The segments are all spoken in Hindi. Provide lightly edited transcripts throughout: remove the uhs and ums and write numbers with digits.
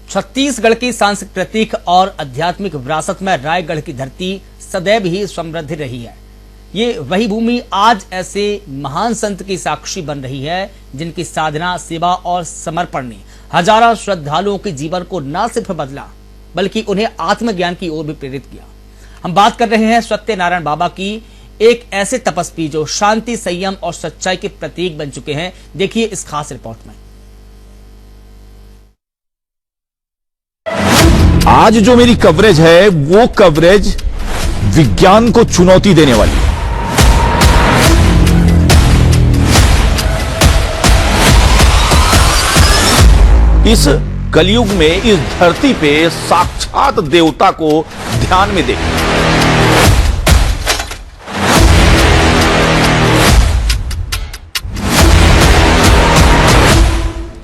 छत्तीसगढ़ की सांस्कृतिक प्रतीक और आध्यात्मिक विरासत में रायगढ़ की धरती सदैव ही समृद्ध रही है। ये वही भूमि आज ऐसे महान संत की साक्षी बन रही है जिनकी साधना, सेवा और समर्पण ने हजारों श्रद्धालुओं के जीवन को न सिर्फ बदला बल्कि उन्हें आत्मज्ञान की ओर भी प्रेरित किया। हम बात कर रहे हैं सत्यनारायण बाबा की, एक ऐसे तपस्वी जो शांति, संयम और सच्चाई के प्रतीक बन चुके हैं। देखिए इस खास रिपोर्ट में। आज जो मेरी कवरेज है वो कवरेज विज्ञान को चुनौती देने वाली है। इस कलयुग में इस धरती पे साक्षात देवता को ध्यान में देखिए।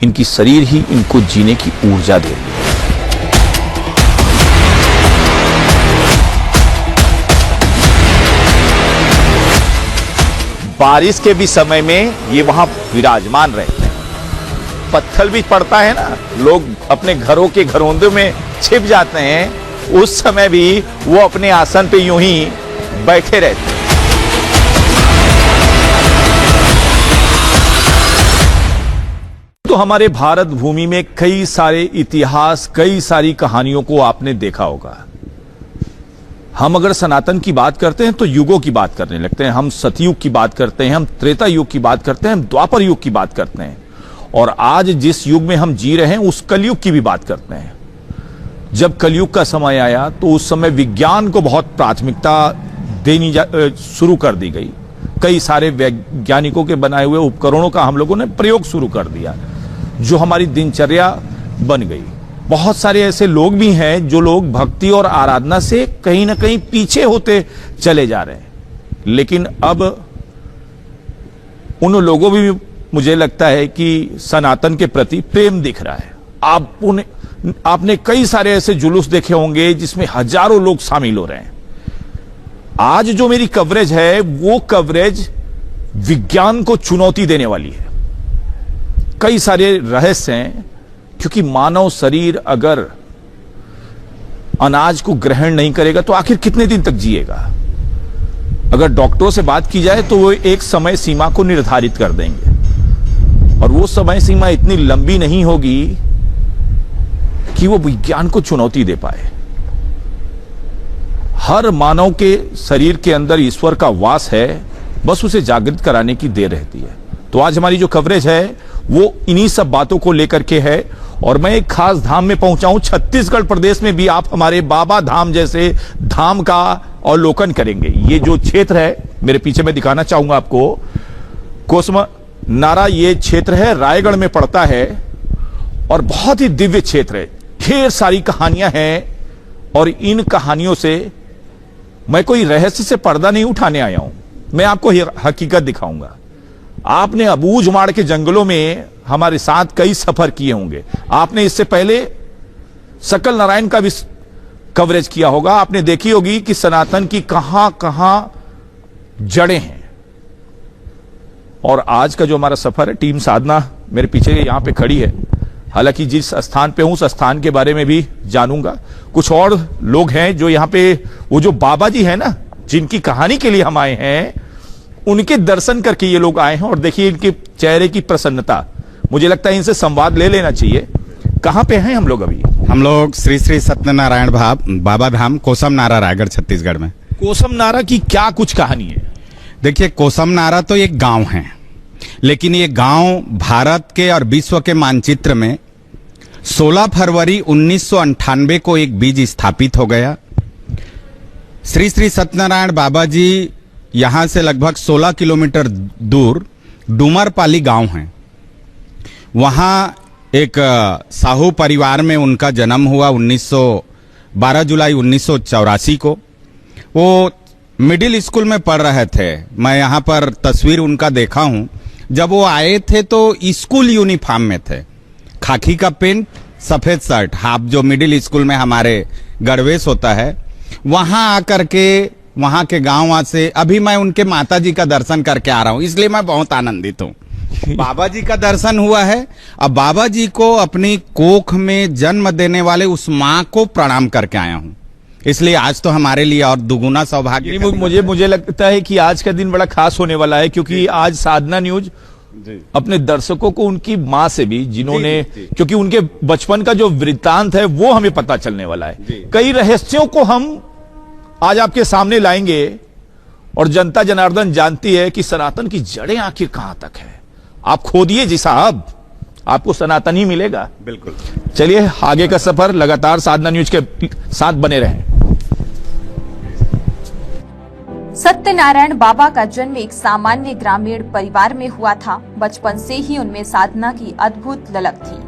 इनकी शरीर ही इनको जीने की ऊर्जा दे रही है। बारिश के भी समय में ये वहां विराजमान रहते हैं। पत्थर भी पड़ता है ना, लोग अपने घरों के घरोंदे में छिप जाते हैं, उस समय भी वो अपने आसन पे यूं ही बैठे रहते हैं। तो हमारे भारत भूमि में कई सारे इतिहास, कई सारी कहानियों को आपने देखा होगा। हम अगर सनातन की बात करते हैं तो युगों की बात करने लगते हैं। हम सतयुग की बात करते हैं, हम त्रेता युग की बात करते हैं, हम द्वापर युग की बात करते हैं, और आज जिस युग में हम जी रहे हैं उस कलयुग की भी बात करते हैं। जब कलयुग का समय आया तो उस समय विज्ञान को बहुत प्राथमिकता देनी शुरू कर दी गई। कई सारे वैज्ञानिकों के बनाए हुए उपकरणों का हम लोगों ने प्रयोग शुरू कर दिया, जो हमारी दिनचर्या बन गई। बहुत सारे ऐसे लोग भी हैं जो लोग भक्ति और आराधना से कहीं ना कहीं पीछे होते चले जा रहे हैं, लेकिन अब उन लोगों भी मुझे लगता है कि सनातन के प्रति प्रेम दिख रहा है। आपने कई सारे ऐसे जुलूस देखे होंगे जिसमें हजारों लोग शामिल हो रहे हैं। आज जो मेरी कवरेज है वो कवरेज विज्ञान को चुनौती देने वाली है। कई सारे रहस्य हैं, क्योंकि मानव शरीर अगर अनाज को ग्रहण नहीं करेगा तो आखिर कितने दिन तक जिएगा। अगर डॉक्टरों से बात की जाए तो वो एक समय सीमा को निर्धारित कर देंगे, और वो समय सीमा इतनी लंबी नहीं होगी कि वो विज्ञान को चुनौती दे पाए। हर मानव के शरीर के अंदर ईश्वर का वास है, बस उसे जागृत कराने की देर रहती है। तो आज हमारी जो कवरेज है वो इन्हीं सब बातों को लेकर के है, और मैं एक खास धाम में पहुंचा हूं। छत्तीसगढ़ प्रदेश में भी आप हमारे बाबा धाम जैसे धाम का अवलोकन करेंगे। ये जो क्षेत्र है मेरे पीछे मैं दिखाना चाहूंगा आपको, कोसम नारा ये क्षेत्र है, रायगढ़ में पड़ता है, और बहुत ही दिव्य क्षेत्र है। ढेर सारी कहानियां हैं, और इन कहानियों से मैं कोई रहस्य से पर्दा नहीं उठाने आया हूं, मैं आपको हकीकत दिखाऊंगा। आपने अबूझमाड़ के जंगलों में हमारे साथ कई सफर किए होंगे। आपने इससे पहले सकल नारायण का भी कवरेज किया होगा। आपने देखी होगी कि सनातन की कहां कहां जड़ें हैं। और आज का जो हमारा सफर है, टीम साधना मेरे पीछे यहां पे खड़ी है। हालांकि जिस स्थान पे हूं उस स्थान के बारे में भी जानूंगा। कुछ और लोग हैं जो यहां पे, वो जो बाबा जी हैं ना, जिनकी कहानी के लिए हम आए हैं, उनके दर्शन करके ये लोग आए हैं। और देखिए इनके चेहरे की प्रसन्नता, मुझे लगता है इनसे संवाद ले लेना चाहिए। कहां पे हैं हम लोग अभी? हम लोग श्री श्री सत्यनारायण बाबा धाम, कोसम नारा, रायगढ़, छत्तीसगढ़ में। कोसम नारा की क्या कुछ कहानी है? देखिए, कोसम नारा तो एक गांव है, लेकिन ये गांव भारत के और विश्व के मानचित्र में 16 फरवरी 1998 को एक बीज स्थापित हो गया। श्री श्री सत्यनारायण बाबा जी यहां से लगभग 16 किलोमीटर दूर डूमरपाली गांव है। वहां एक साहू परिवार में उनका जन्म हुआ 12 जुलाई 1984 को। वो मिडिल स्कूल में पढ़ रहे थे। मैं यहां पर तस्वीर उनका देखा हूं। जब वो आए थे तो स्कूल यूनिफॉर्म में थे, खाकी का पेंट, सफेद शर्ट, हाफ, जो मिडिल स्कूल में हमारे गणवेश होता है। वहां आकर के वहां के गांव से अभी मैं उनके माताजी का दर्शन करके आ रहा हूं, इसलिए मैं बहुत आनंदित हूं। बाबा जी का दर्शन हुआ है। अब बाबा जी को अपनी कोख में जन्म देने वाले उस माँ को प्रणाम करके आया हूँ, इसलिए आज तो हमारे लिए और दुगुना सौभाग्य का दिन मुझे लगता है कि आज का दिन बड़ा खास होने वाला है, क्योंकि आज साधना न्यूज अपने दर्शकों को उनकी माँ से भी, जिन्होंने, क्योंकि उनके बचपन का जो वृत्तांत है वो हमें पता चलने वाला है। कई रहस्यों को हम आज आपके सामने लाएंगे और जनता जनार्दन जानती है कि सनातन की जड़ें आखिर कहां तक है। आप खोदिए जी साहब, आपको सनातन ही मिलेगा। बिल्कुल। चलिए आगे का सफर लगातार साधना न्यूज के साथ बने रहें। सत्यनारायण बाबा का जन्म एक सामान्य ग्रामीण परिवार में हुआ था। बचपन से ही उनमें साधना की अद्भुत ललक थी।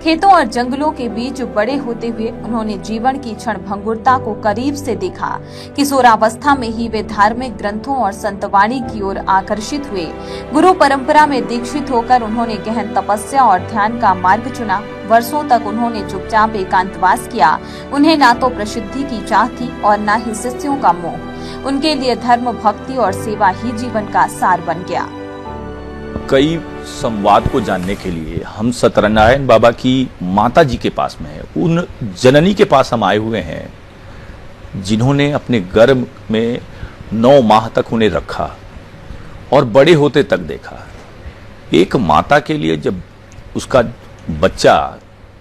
खेतों और जंगलों के बीच बड़े होते हुए उन्होंने जीवन की क्षणभंगुरता को करीब से देखा। किशोरावस्था में ही वे धार्मिक ग्रंथों और संतवाणी की ओर आकर्षित हुए। गुरु परंपरा में दीक्षित होकर उन्होंने गहन तपस्या और ध्यान का मार्ग चुना। वर्षों तक उन्होंने चुपचाप एकांतवास किया। उन्हें ना तो प्रसिद्धि की चाह थी और न ही शिष्यों का मोह। उनके लिए धर्म, भक्ति और सेवा ही जीवन का सार बन गया। कई संवाद को जानने के लिए हम सत्यनारायण बाबा की माता जी के पास में है, उन जननी के पास हम आए हुए हैं जिन्होंने अपने गर्भ में 9 माह तक उन्हें रखा और बड़े होते तक देखा। एक माता के लिए जब उसका बच्चा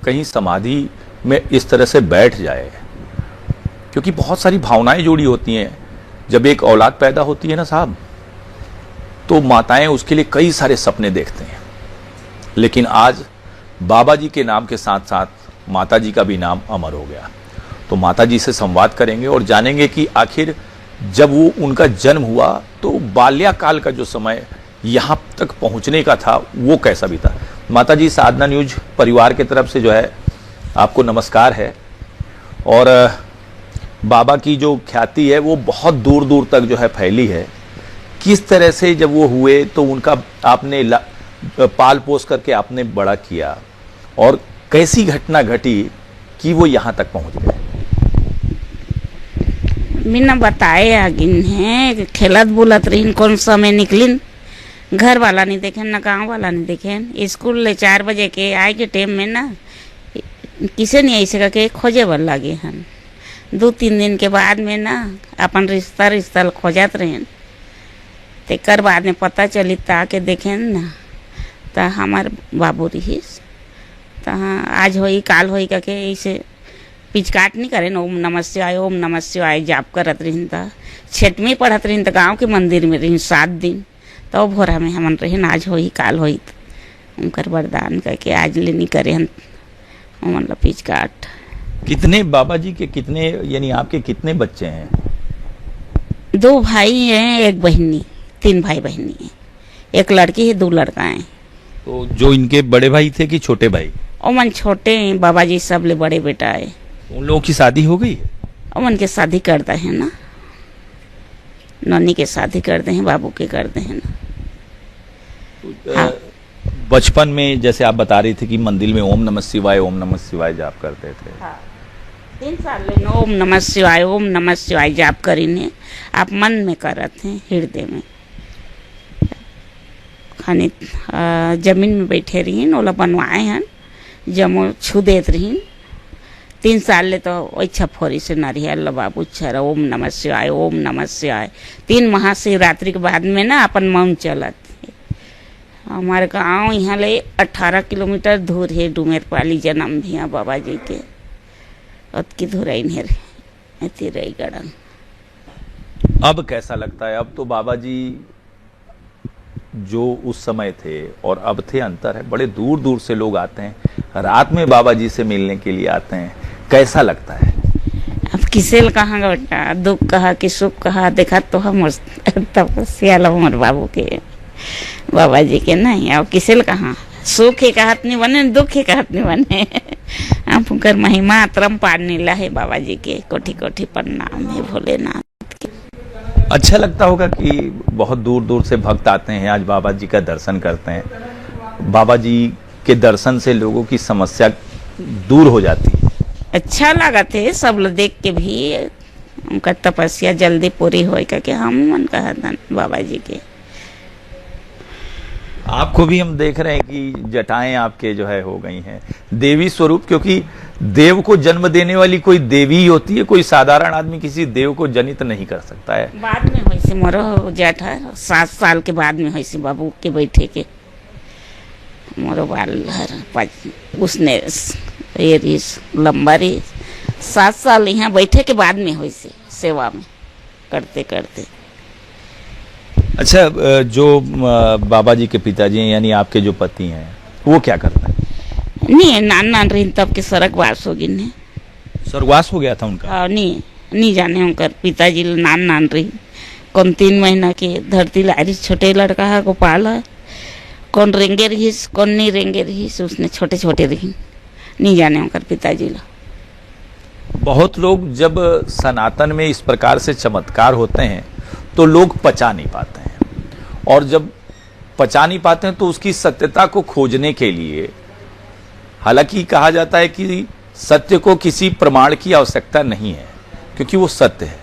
कहीं समाधि में इस तरह से बैठ जाए, क्योंकि बहुत सारी भावनाएं जुड़ी होती हैं जब एक औलाद पैदा होती है ना साहब, तो माताएं उसके लिए कई सारे सपने देखते हैं। लेकिन आज बाबा जी के नाम के साथ साथ माता जी का भी नाम अमर हो गया। तो माता जी से संवाद करेंगे और जानेंगे कि आखिर जब वो उनका जन्म हुआ तो बाल्यकाल का जो समय यहाँ तक पहुँचने का था वो कैसा भी था। माता जी, साधना न्यूज परिवार की तरफ से जो है आपको नमस्कार है। और बाबा की जो ख्याति है वो बहुत दूर दूर तक जो है फैली है। किस तरह से जब वो हुए तो उनका आपने पाल पोस करके आपने बड़ा किया और कैसी घटना घटी कि वो यहाँ तक पहुँच गए? बिना बताए आगिन है, खेलत बोलत रही, कौन समय निकलिन, घर वाला नहीं देखे ना गांव वाला नहीं देखे। स्कूल ले 4 बजे के आए के टाइम में ना किसे नहीं ऐसे करके खोजे बल लगे हन। 2-3 दिन के बाद में ना अपन रिश्ता खोजत रहे। तेकर बाद में पता चली ताके देखें ना तो हमार बाबू रहीस। तो हाँ, आज होई काल होई करके ऐसे पिचकाट नहीं करे। ओम नमः शिवाय, ओम नमः शिवाय जाप करत रही। तो छठवीं पढ़त रही तो गाँव के मंदिर में रही 7 दिन। तो भोरा में हमन रही आज होई काल होई उनकर वरदान करके आज ले नहीं करे हन मतलब पिचकाट। कितने बाबा जी के कितने, यानी आपके कितने बच्चे हैं? 2 भाई हैं, 1 बहनी, 3 भाई बहनी है। 1 लड़की है, 2 लड़का हैं। तो जो इनके बड़े भाई थे कि छोटे भाई? ओमन छोटे हैं, बाबा जी सब ले बड़े बेटा है। उन लोगों की शादी हो गई? ओमन के शादी करते हैं ना, नन्नी के शादी करते हैं, बाबू के करते हैं ना। हाँ। बचपन में जैसे आप बता रही थी कि मंदिर में ओम नमः शिवाय जाप करते थे। हाँ। 3 साल ले ओम नमः शिवाय जाप करीने आप मन में करत हैं, हृदय में खाने जमीन में बैठे रही ओला बनवाए हैं, जमो छू देत रही। 3 साल ले तो अच्छा फोरी से नारियल बाबू छर ओम नमः शिवाय। 3 महाशिवरात्रि के बाद में ना अपन मौन चलत। हमारे गाँव यहाँ ले 18 किलोमीटर दूर है डुमेरपाली, जन्म भी है बाबा जी के। की धुराई नहीं रही गड़न। अब कैसा लगता है? अब तो बाबा जी जो उस समय थे और अब थे, अंतर है। बड़े दूर दूर से लोग आते हैं, रात में बाबा जी से मिलने के लिए आते हैं। कैसा लगता है? अब किसे कहाँ बेटा, दुख कहा कि सुख कहा, देखा तो हम तपस्या हमारे बाबू के बाबा जी के नहीं। अब किसे कहाँ सुख ही कहत नहीं बने, दुख ही कहत नहीं बने। आप उनकर महिमा अतरम पार नीला है बाबा जी के। कोटि कोटि प्रणाम है भोलेनाथ के। अच्छा लगता होगा कि बहुत दूर दूर से भक्त आते हैं, आज बाबा जी का दर्शन करते हैं। बाबा जी के दर्शन से लोगों की समस्या दूर हो जाती है। अच्छा लगा थे सब लोग देख के भी, उनका तपस्या जल्दी पूरी हो करके हम मन कहतन बाबा जी के। आपको भी हम देख रहे हैं कि जटाएं आपके जो है हो गई हैं देवी स्वरूप, क्योंकि देव को जन्म देने वाली कोई देवी ही होती है, कोई साधारण आदमी किसी देव को जनित नहीं कर सकता है। बाद में वैसे मोरो जेठा 7 साल के बाद में वैसे बाबू के बैठे के मोरो बाल हर उसने ये रीस लंबा रीस 7 साल यहाँ बैठे के बाद में वैसे सेवा में करते करते। अच्छा, जो बाबा जी के पिताजी हैं यानी आपके जो पति हैं वो क्या करते हैं? नहीं नान रही तब के स्वर्गवास हो गिन है। स्वर्गवास हो गया था उनका? हाँ नहीं जाने उनकर पिताजी नान रही कौन 3 महीना के धरती लारी छोटे लड़का है गोपाल है, कौन रेंगे रहीस कौन नहीं रेंगे रहीस, उसने छोटे छोटे रही नहीं जाने उनकर पिताजी ला। बहुत लोग जब सनातन में इस प्रकार से चमत्कार होते हैं तो लोग पचा नहीं पाते हैं, और जब पचा नहीं पाते हैं तो उसकी सत्यता को खोजने के लिए, हालांकि कहा जाता है कि सत्य को किसी प्रमाण की आवश्यकता नहीं है क्योंकि वो सत्य है,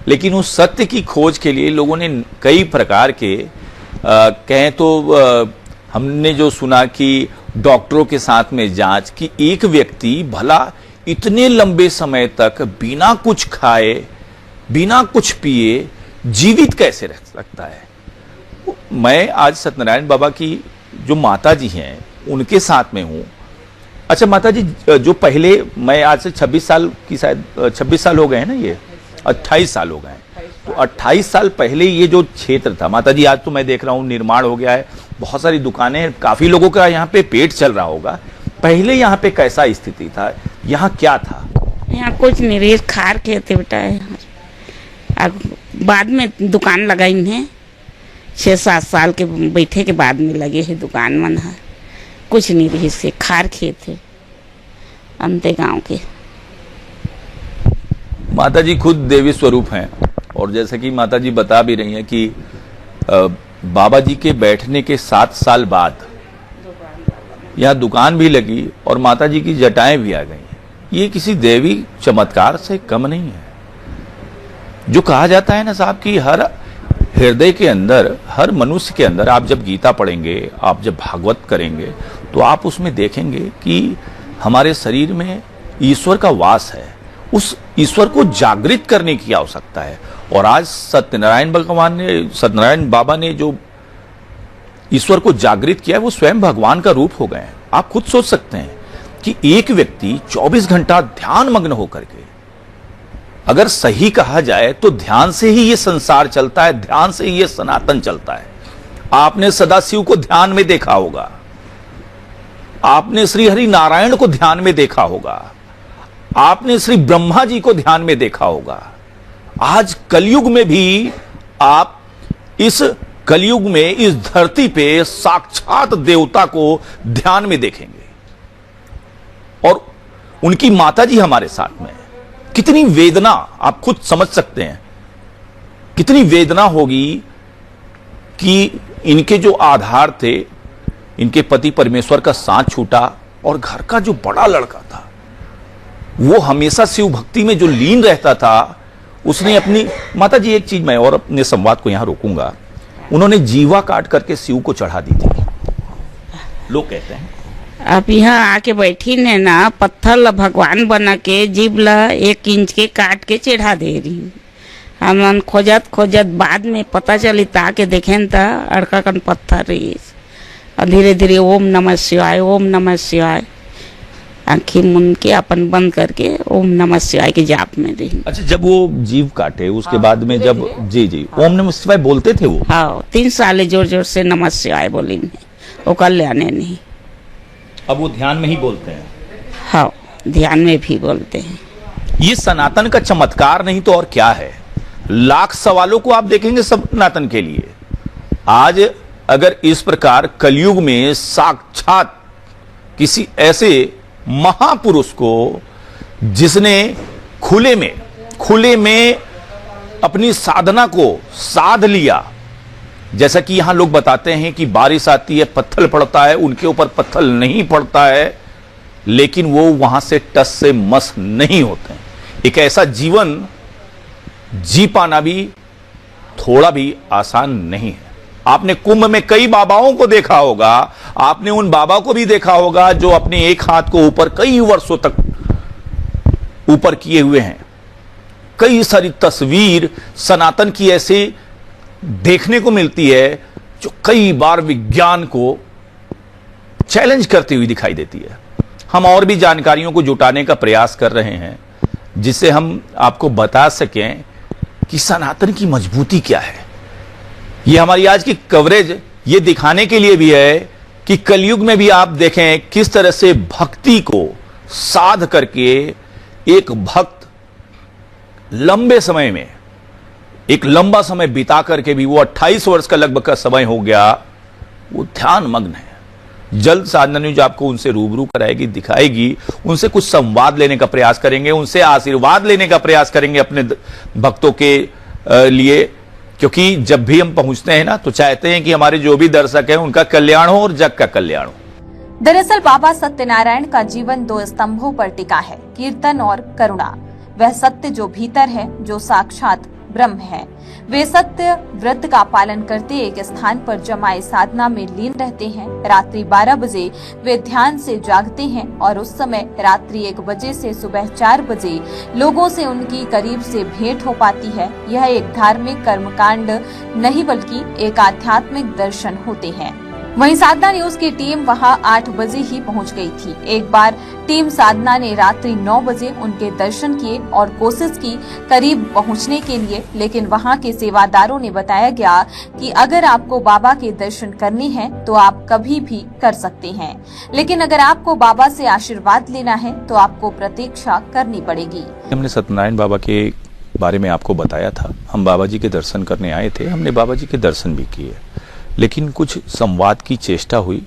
लेकिन उस सत्य की खोज के लिए लोगों ने कई प्रकार के कहें तो हमने जो सुना कि डॉक्टरों के साथ में जांच कि एक व्यक्ति भला इतने लंबे समय तक बिना कुछ खाए बिना कुछ पिए जीवित कैसे रह सकता है। मैं आज सत्यनारायण बाबा की जो माता जी हैं उनके साथ में हूं। अच्छा माता जी, जो पहले मैं आज से 26 साल की शायद 26 साल हो गए हैं ना, ये 28 साल हो गए हैं, तो 28 साल पहले ये जो क्षेत्र था माता जी, आज तो मैं देख रहा हूँ निर्माण हो गया है, बहुत सारी दुकानें, काफी लोगों का यहाँ पे पेट चल रहा होगा। पहले यहाँ पे कैसा स्थिति था, यहाँ क्या था? यहाँ कुछ नहीं रही, खार खेते बेटा है। बाद में दुकान लगाई है 6-7 साल के बैठे के बाद में लगे है दुकान मन है, कुछ नहीं रही से खार खेत है अंते गांव के। माता जी खुद देवी स्वरूप हैं, और जैसे कि माता जी बता भी रही हैं कि बाबा जी के बैठने के 7 साल बाद यहाँ दुकान भी लगी और माता जी की जटाएं भी आ गई। ये किसी देवी चमत्कार से कम नहीं है। जो कहा जाता है ना साहब कि हर हृदय के अंदर, हर मनुष्य के अंदर, आप जब गीता पढ़ेंगे, आप जब भागवत करेंगे तो आप उसमें देखेंगे कि हमारे शरीर में ईश्वर का वास है। उस ईश्वर को जागृत करने की आवश्यकता है, और आज सत्यनारायण बाबा ने जो ईश्वर को जागृत किया है वो स्वयं भगवान का रूप हो गए हैं। आप खुद सोच सकते हैं कि एक व्यक्ति 24 घंटा ध्यान मग्न होकर के, अगर सही कहा जाए तो ध्यान से ही ये संसार चलता है, ध्यान से ही ये सनातन चलता है। आपने सदाशिव को ध्यान में देखा होगा, आपने श्री हरि नारायण को ध्यान में देखा होगा, आपने श्री ब्रह्मा जी को ध्यान में देखा होगा। आज कलयुग में भी आप इस कलयुग में इस धरती पे साक्षात देवता को ध्यान में देखेंगे, और उनकी माता जी हमारे साथ में। कितनी वेदना, आप खुद समझ सकते हैं कितनी वेदना होगी कि इनके जो आधार थे, इनके पति परमेश्वर का साथ छूटा, और घर का जो बड़ा लड़का था वो हमेशा शिव भक्ति में जो लीन रहता था, उसने अपनी माता जी, एक चीज मैं और अपने संवाद को यहां रोकूंगा, उन्होंने जीवा काट करके शिव को चढ़ा दी थी, लोग कहते हैं। अब यहाँ आके बैठी ने ना, पत्थर ला भगवान बना के जीव ला 1 इंच के काट के चढ़ा दे रही। हम खोजत बाद में पता चली, ताके देखें ता अड़का कन पत्थर रही, और धीरे धीरे ओम नमः शिवाय ओम नमः शिवाय आंखें मुन के अपन बंद करके ओम नमः शिवाय के जाप में रही। अच्छा, जब वो जीव काटे उसके बाद में जब जी ओम नमः शिवाय बोलते थे वो? हाँ, 3 साल जोर जोर से नमः शिवाय बोली वो कल्याणे नहीं। अब वो ध्यान में ही बोलते हैं? हाँ, ध्यान में भी बोलते हैं। ये सनातन का चमत्कार नहीं तो और क्या है। लाख सवालों को आप देखेंगे सनातन के लिए। आज अगर इस प्रकार कलयुग में साक्षात किसी ऐसे महापुरुष को, जिसने खुले में अपनी साधना को साध लिया, जैसा कि यहां लोग बताते हैं कि बारिश आती है पत्थर पड़ता है, उनके ऊपर पत्थर नहीं पड़ता है, लेकिन वो वहां से टस से मस नहीं होते हैं। एक ऐसा जीवन जी पाना भी थोड़ा भी आसान नहीं है। आपने कुंभ में कई बाबाओं को देखा होगा, आपने उन बाबा को भी देखा होगा जो अपने एक हाथ को ऊपर कई वर्षों तक ऊपर किए हुए हैं। कई सारी तस्वीर सनातन की ऐसे देखने को मिलती है जो कई बार विज्ञान को चैलेंज करती हुई दिखाई देती है। हम और भी जानकारियों को जुटाने का प्रयास कर रहे हैं जिससे हम आपको बता सकें कि सनातन की मजबूती क्या है। यह हमारी आज की कवरेज ये दिखाने के लिए भी है कि कलयुग में भी आप देखें किस तरह से भक्ति को साध करके एक भक्त लंबे समय में, एक लंबा समय बिता करके भी, वो 28 वर्ष का लगभग का समय हो गया, वो ध्यान मग्न है। जल्द साधना न्यूज आपको उनसे रूबरू कराएगी, दिखाएगी, उनसे कुछ संवाद लेने का प्रयास करेंगे, उनसे आशीर्वाद लेने का प्रयास करेंगे अपने भक्तों के लिए, क्योंकि जब भी हम पहुंचते हैं ना तो चाहते हैं कि हमारे जो भी दर्शक हैं उनका कल्याण हो और जग का कल्याण हो। दरअसल बाबा सत्यनारायण का जीवन 2 स्तंभों पर टिका है, कीर्तन और करुणा। वह सत्य जो भीतर है, जो साक्षात ब्रह्म है। वे सत्य व्रत का पालन करते एक स्थान पर जमाए साधना में लीन रहते हैं। रात्रि 12 बजे वे ध्यान से जागते हैं और उस समय रात्रि 1 बजे से सुबह 4 बजे लोगों से उनकी करीब से भेंट हो पाती है। यह एक धार्मिक कर्मकांड नहीं बल्कि एक आध्यात्मिक दर्शन होते हैं। वहीं साधना न्यूज की टीम वहां 8 बजे ही पहुंच गई थी। एक बार टीम साधना ने रात्रि 9 बजे उनके दर्शन किए और कोशिश की करीब पहुंचने के लिए, लेकिन वहां के सेवादारों ने बताया गया कि अगर आपको बाबा के दर्शन करने हैं तो आप कभी भी कर सकते हैं, लेकिन अगर आपको बाबा से आशीर्वाद लेना है तो आपको प्रतीक्षा करनी पड़ेगी। हमने सत्यनारायण बाबा के बारे में आपको बताया था। हम बाबा जी के दर्शन करने आए थे, हमने बाबा जी के दर्शन भी किए, लेकिन कुछ संवाद की चेष्टा हुई,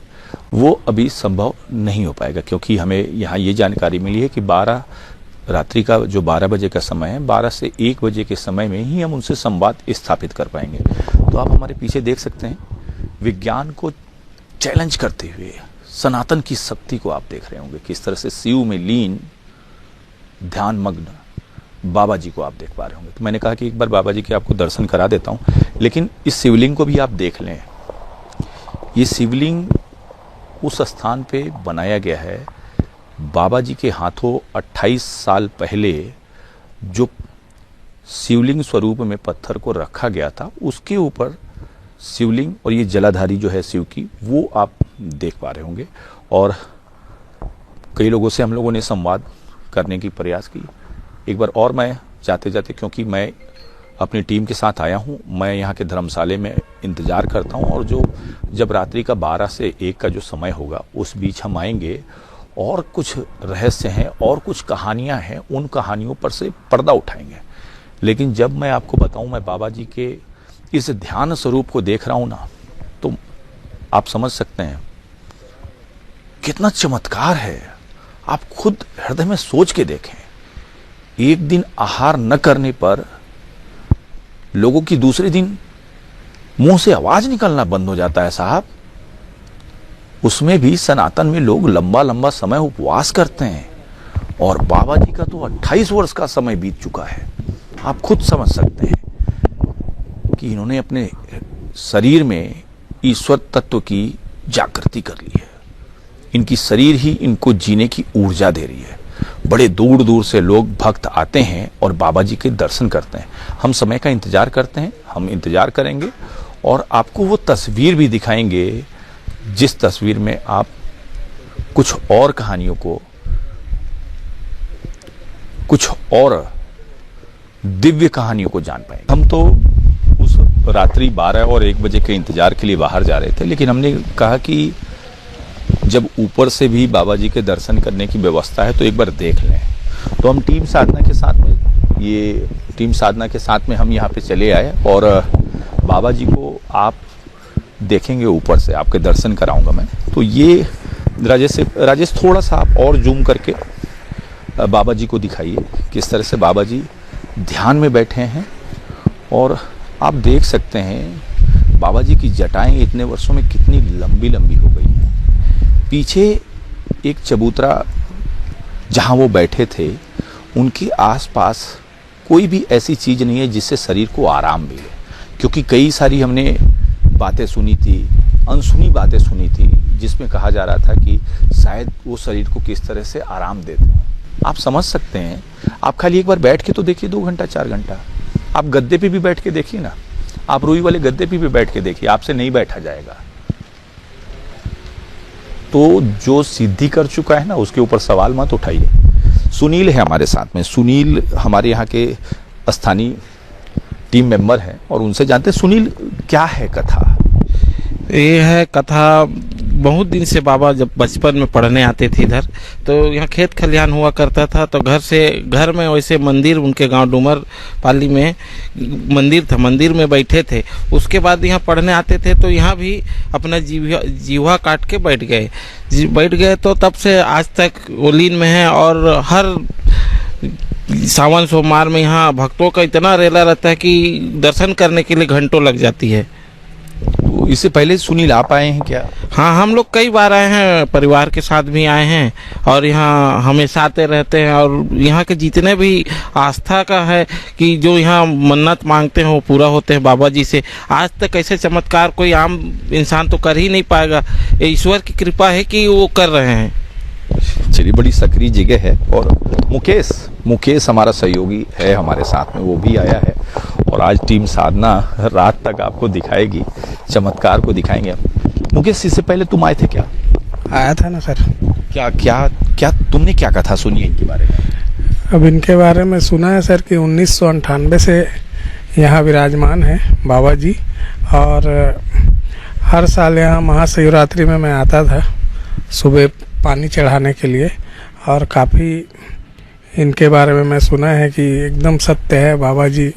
वो अभी संभव नहीं हो पाएगा क्योंकि हमें यहाँ ये जानकारी मिली है कि 12 रात्रि का जो 12 बजे का समय है, 12 से 1 बजे के समय में ही हम उनसे संवाद स्थापित कर पाएंगे। तो आप हमारे पीछे देख सकते हैं, विज्ञान को चैलेंज करते हुए सनातन की शक्ति को आप देख रहे होंगे, किस तरह से शिव में लीन ध्यान मग्न बाबा जी को आप देख पा रहे होंगे। तो मैंने कहा कि एक बार बाबा जी के आपको दर्शन करा देता हूँ, लेकिन इस शिवलिंग को भी आप देख लें। ये शिवलिंग उस स्थान पे बनाया गया है, बाबा जी के हाथों 28 साल पहले जो शिवलिंग स्वरूप में पत्थर को रखा गया था, उसके ऊपर शिवलिंग और ये जलाधारी जो है शिव की, वो आप देख पा रहे होंगे। और कई लोगों से हम लोगों ने संवाद करने की प्रयास की। एक बार और मैं जाते जाते, क्योंकि मैं अपनी टीम के साथ आया हूं, मैं यहाँ के धर्मशाले में इंतजार करता हूं, और जब रात्रि का 12 से 1 का जो समय होगा उस बीच हम आएंगे और कुछ रहस्य हैं और कुछ कहानियां हैं, उन कहानियों पर से पर्दा उठाएंगे। लेकिन जब मैं आपको बताऊं, मैं बाबा जी के इस ध्यान स्वरूप को देख रहा हूं ना, तो आप समझ सकते हैं कितना चमत्कार है। आप खुद हृदय में सोच के देखें, एक दिन आहार न करने पर लोगों की दूसरे दिन मुंह से आवाज निकलना बंद हो जाता है साहब। उसमें भी सनातन में लोग लंबा लंबा समय उपवास करते हैं, और बाबा जी का तो 28 वर्ष का समय बीत चुका है। आप खुद समझ सकते हैं कि इन्होंने अपने शरीर में ईश्वर तत्व की जागृति कर ली है। इनकी शरीर ही इनको जीने की ऊर्जा दे रही है। बड़े दूर दूर से लोग भक्त आते हैं और बाबा जी के दर्शन करते हैं। हम समय का इंतजार करते हैं, हम इंतजार करेंगे और आपको वो तस्वीर भी दिखाएंगे जिस तस्वीर में आप कुछ और कहानियों को, कुछ और दिव्य कहानियों को जान पाएंगे। हम तो उस रात्रि 12 और 1 बजे के इंतजार के लिए बाहर जा रहे थे, लेकिन हमने कहा कि जब ऊपर से भी बाबा जी के दर्शन करने की व्यवस्था है तो एक बार देख लें। तो हम टीम साधना के साथ में हम यहाँ पे चले आए और बाबा जी को आप देखेंगे ऊपर से, आपके दर्शन कराऊंगा मैं। तो ये राजेश थोड़ा सा आप और जूम करके बाबा जी को दिखाइए, किस तरह से बाबा जी ध्यान में बैठे हैं। और आप देख सकते हैं बाबा जी की जटाएं इतने वर्षों में कितनी लंबी लंबी हो गई हैं। पीछे एक चबूतरा जहां वो बैठे थे, उनके आसपास कोई भी ऐसी चीज नहीं है जिससे शरीर को आराम मिले, क्योंकि कई सारी हमने बातें सुनी थी, अनसुनी बातें सुनी थी, जिसमें कहा जा रहा था कि शायद वो शरीर को किस तरह से आराम देते हैं। आप समझ सकते हैं, आप खाली एक बार बैठ के तो देखिए 2 घंटा 4 घंटा, आप गद्दे पे भी बैठ के देखिए ना, आप रुई वाले गद्दे पे भी बैठ के देखिए, आपसे नहीं बैठा जाएगा। तो जो सिद्धि कर चुका है ना, उसके ऊपर सवाल मत उठाइए। सुनील है हमारे साथ में, सुनील हमारे यहाँ के स्थानीय टीम मेंबर हैं और उनसे जानते हैं। सुनील, क्या है कथा? ये है कथा, बहुत दिन से बाबा जब बचपन में पढ़ने आते थे इधर, तो यहाँ खेत खलिहान हुआ करता था, तो घर में वैसे मंदिर, उनके गांव डूमर पाली में मंदिर था, मंदिर में बैठे थे। उसके बाद यहाँ पढ़ने आते थे, तो यहाँ भी अपना जीवा काट के बैठ गए। तो तब से आज तक वो लीन में है, और हर सावन सोमवार में यहाँ भक्तों का इतना रेला रहता है कि दर्शन करने के लिए घंटों लग जाती है। इससे पहले सुनील आप आए हैं क्या? हाँ, हम लोग कई बार आए हैं, परिवार के साथ भी आए हैं, और यहाँ हमेशा आते रहते हैं। और यहाँ के जितने भी आस्था का है कि जो यहाँ मन्नत मांगते हैं वो पूरा होते हैं बाबा जी से। आज तक ऐसे चमत्कार कोई आम इंसान तो कर ही नहीं पाएगा, ईश्वर की कृपा है कि वो कर रहे हैं। चलिए, बड़ी सक्रिय जगह है। और मुकेश हमारा सहयोगी है हमारे साथ में, वो भी आया है। और आज टीम साधना रात तक आपको दिखाएगी, चमत्कार को दिखाएंगे। मुकेश, इससे पहले तुम आए थे क्या? आया था ना सर। क्या तुमने क्या कथा सुनी है इनके बारे में? अब इनके बारे में सुना है सर कि 1998 से यहाँ विराजमान है बाबा जी, और हर साल यहाँ महाशिवरात्रि में मैं आता था सुबह पानी चढ़ाने के लिए। और काफ़ी इनके बारे में मैं सुना है कि एकदम सत्य है, बाबा जी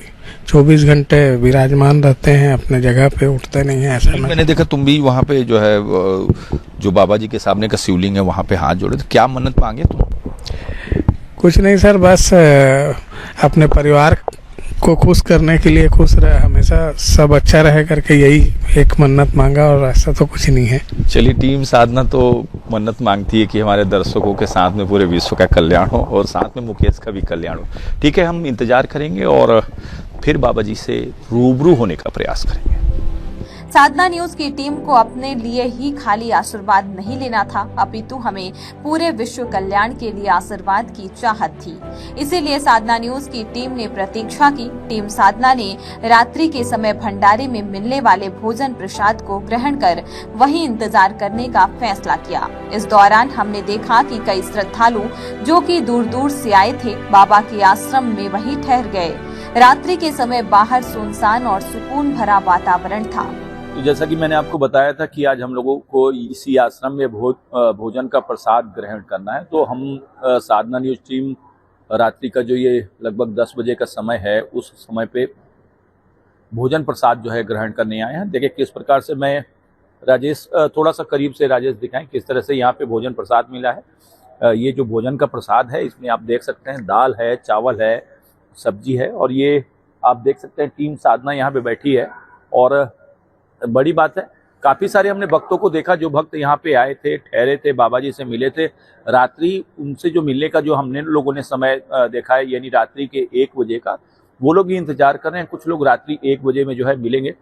24 घंटे विराजमान रहते हैं अपने जगह पे, उठते नहीं है। ऐसा मैंने देखा तुम भी वहाँ पे जो है, जो बाबा जी के सामने का शिवलिंग है वहाँ पे हाथ जोड़े, तो क्या मन्नत मांगे तुम? कुछ नहीं सर, बस अपने परिवार को खुश करने के लिए, खुश रहे हमेशा, सब अच्छा रहे करके, यही एक मन्नत मांगा, और ऐसा तो कुछ नहीं है। चलिए, टीम साधना तो मन्नत मांगती है कि हमारे दर्शकों के साथ में पूरे विश्व का कल्याण हो और साथ में मुकेश का भी कल्याण हो। ठीक है, हम इंतजार करेंगे और फिर बाबा जी से रूबरू होने का प्रयास करेंगे। साधना न्यूज की टीम को अपने लिए ही खाली आशीर्वाद नहीं लेना था, अपितु हमें पूरे विश्व कल्याण के लिए आशीर्वाद की चाहत थी। इसीलिए साधना न्यूज की टीम ने प्रतीक्षा की। टीम साधना ने रात्रि के समय भंडारे में मिलने वाले भोजन प्रसाद को ग्रहण कर वहीं इंतजार करने का फैसला किया। इस दौरान हमने देखा कि कई श्रद्धालु जो कि दूर दूर से आए थे, बाबा के आश्रम में वहीं ठहर गए। रात्रि के समय बाहर सुनसान और सुकून भरा वातावरण था। तो जैसा कि मैंने आपको बताया था कि आज हम लोगों को इसी आश्रम में भोजन का प्रसाद ग्रहण करना है, तो हम साधना न्यूज टीम रात्रि का जो ये लगभग 10 बजे का समय है, उस समय पे भोजन प्रसाद जो है ग्रहण करने आए हैं। देखिए किस प्रकार से मैं राजेश, थोड़ा सा करीब से राजेश दिखाएं किस तरह से यहाँ पे भोजन प्रसाद मिला है। ये जो भोजन का प्रसाद है, इसमें आप देख सकते हैं दाल है, चावल है, सब्जी है, और ये आप देख सकते हैं टीम साधना यहाँ पे बैठी है। और बड़ी बात है, काफ़ी सारे हमने भक्तों को देखा, जो भक्त यहाँ पे आए थे, ठहरे थे, बाबा जी से मिले थे। रात्रि उनसे जो मिलने का जो हमने लोगों ने समय देखा है, यानी रात्रि के 1 बजे का, वो लोग भी इंतजार कर रहे हैं। कुछ लोग रात्रि 1 बजे में जो है मिलेंगे।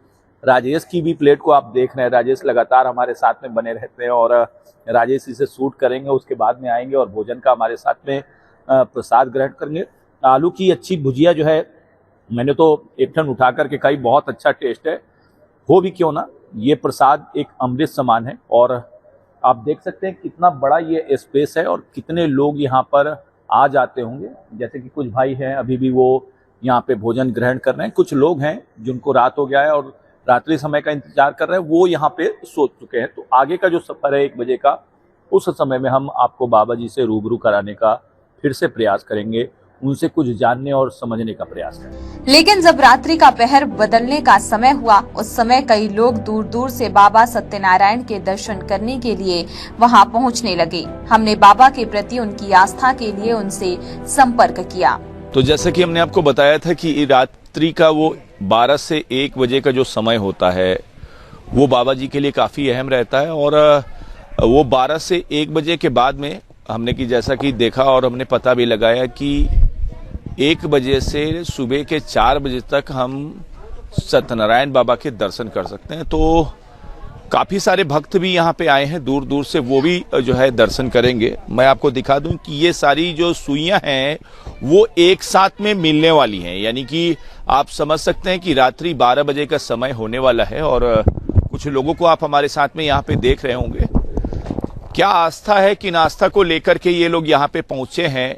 राजेश की भी प्लेट को आप देख रहे हैं, राजेश लगातार हमारे साथ में बने रहते हैं और राजेश इसे शूट करेंगे, उसके बाद में आएंगे और भोजन का हमारे साथ में प्रसाद ग्रहण करेंगे। आलू की अच्छी भुजिया जो है, मैंने तो एक टन उठा करके खाई, बहुत अच्छा टेस्ट है। हो भी क्यों ना, ये प्रसाद एक अमृत समान है। और आप देख सकते हैं कितना बड़ा ये स्पेस है और कितने लोग यहाँ पर आ जाते होंगे। जैसे कि कुछ भाई हैं, अभी भी वो यहाँ पे भोजन ग्रहण कर रहे हैं। कुछ लोग हैं जिनको रात हो गया है और रात्रि समय का इंतजार कर रहे हैं, वो यहाँ पे सो चुके हैं। तो आगे का जो सफर है 1 बजे का, उस समय में हम आपको बाबा जी से रूबरू कराने का फिर से प्रयास करेंगे, उनसे कुछ जानने और समझने का प्रयास करें। लेकिन जब रात्रि का पहर बदलने का समय हुआ, उस समय कई लोग दूर दूर से बाबा सत्यनारायण के दर्शन करने के लिए वहां पहुंचने लगे। हमने बाबा के प्रति उनकी आस्था के लिए उनसे संपर्क किया। तो जैसा कि हमने आपको बताया था कि रात्रि का वो 12 से 1 बजे का जो समय होता है, वो बाबा जी के लिए काफी अहम रहता है। और वो 12 से 1 बजे के बाद में हमने कि जैसा कि देखा और हमने पता भी लगाया कि 1 बजे से सुबह के 4 बजे तक हम सत्यनारायण बाबा के दर्शन कर सकते हैं। तो काफी सारे भक्त भी यहाँ पे आए हैं दूर दूर से, वो भी जो है दर्शन करेंगे। मैं आपको दिखा दूं कि ये सारी जो सुइयां हैं वो एक साथ में मिलने वाली हैं, यानी कि आप समझ सकते हैं कि रात्रि 12 बजे का समय होने वाला है और कुछ लोगों को आप हमारे साथ में यहाँ पे देख रहे होंगे। क्या आस्था है, किन आस्था को लेकर के ये लोग यहाँ पे पहुंचे हैं,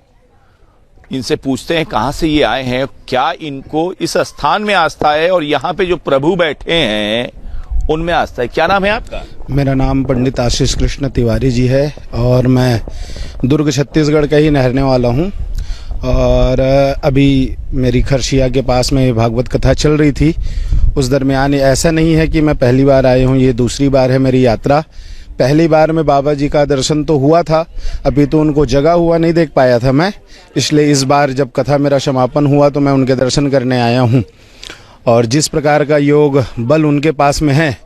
इनसे पूछते हैं कहां से ये आए हैं, क्या इनको इस स्थान में आस्था है और यहाँ पे जो प्रभु बैठे हैं उनमें आस्था है। क्या नाम है आपका? मेरा नाम पंडित आशीष कृष्ण तिवारी जी है और मैं दुर्ग छत्तीसगढ़ का ही रहने वाला हूँ। और अभी मेरी खरसिया के पास में भागवत कथा चल रही थी, उस दरमियान ऐसा नहीं है कि मैं पहली बार आया हूँ, ये दूसरी बार है मेरी यात्रा। पहली बार में बाबा जी का दर्शन तो हुआ था, अभी तो उनको जगा हुआ नहीं देख पाया था मैं, इसलिए इस बार जब कथा मेरा समापन हुआ तो मैं उनके दर्शन करने आया हूँ। और जिस प्रकार का योग बल उनके पास में है,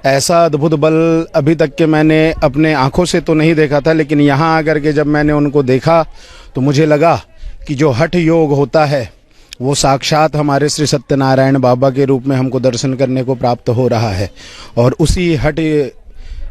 ऐसा अद्भुत बल अभी तक के मैंने अपने आंखों से तो नहीं देखा था, लेकिन यहाँ आकर के जब मैंने उनको देखा तो मुझे लगा कि जो हठ योग होता है वो साक्षात हमारे श्री सत्यनारायण बाबा के रूप में हमको दर्शन करने को प्राप्त हो रहा है। और उसी हठ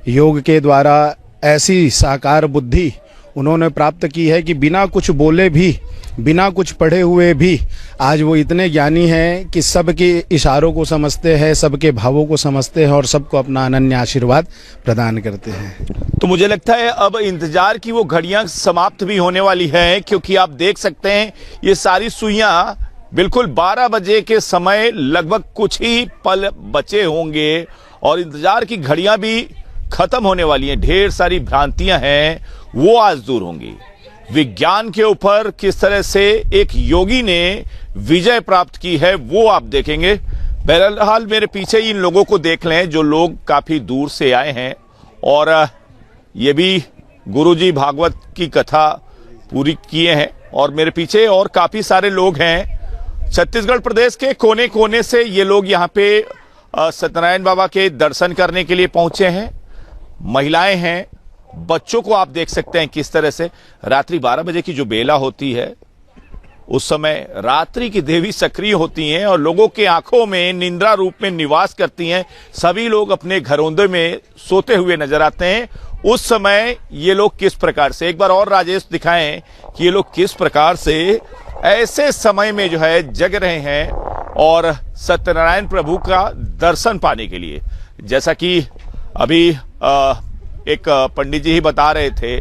योग के द्वारा ऐसी साकार बुद्धि उन्होंने प्राप्त की है कि बिना कुछ बोले भी, बिना कुछ पढ़े हुए भी आज वो इतने ज्ञानी हैं कि सबके इशारों को समझते हैं, सबके भावों को समझते हैं और सबको अपना अनन्य आशीर्वाद प्रदान करते हैं। तो मुझे लगता है अब इंतजार की वो घड़ियां समाप्त भी होने वाली हैं, क्योंकि आप देख सकते हैं ये सारी सुइयां बिल्कुल 12 बजे के समय लगभग कुछ ही पल बचे होंगे और इंतजार की घड़ियां भी खत्म होने वाली हैं। ढेर सारी भ्रांतियां हैं वो आज दूर होंगी। विज्ञान के ऊपर किस तरह से एक योगी ने विजय प्राप्त की है वो आप देखेंगे। बहरहाल मेरे पीछे इन लोगों को देख लें जो लोग काफी दूर से आए हैं और ये भी गुरुजी भागवत की कथा पूरी किए हैं और मेरे पीछे और काफी सारे लोग हैं। छत्तीसगढ़ प्रदेश के कोने कोने से ये लोग यहाँ पे सत्यनारायण बाबा के दर्शन करने के लिए पहुंचे हैं। महिलाएं हैं, बच्चों को आप देख सकते हैं किस तरह से रात्रि 12 बजे की जो बेला होती है उस समय रात्रि की देवी सक्रिय होती हैं और लोगों के आंखों में निंद्रा रूप में निवास करती हैं। सभी लोग अपने घरोंदे में सोते हुए नजर आते हैं। उस समय ये लोग किस प्रकार से, एक बार और राजेश दिखाएं कि ये लोग किस प्रकार से ऐसे समय में जो है जग रहे हैं और सत्यनारायण प्रभु का दर्शन पाने के लिए। जैसा कि अभी एक पंडित जी ही बता रहे थे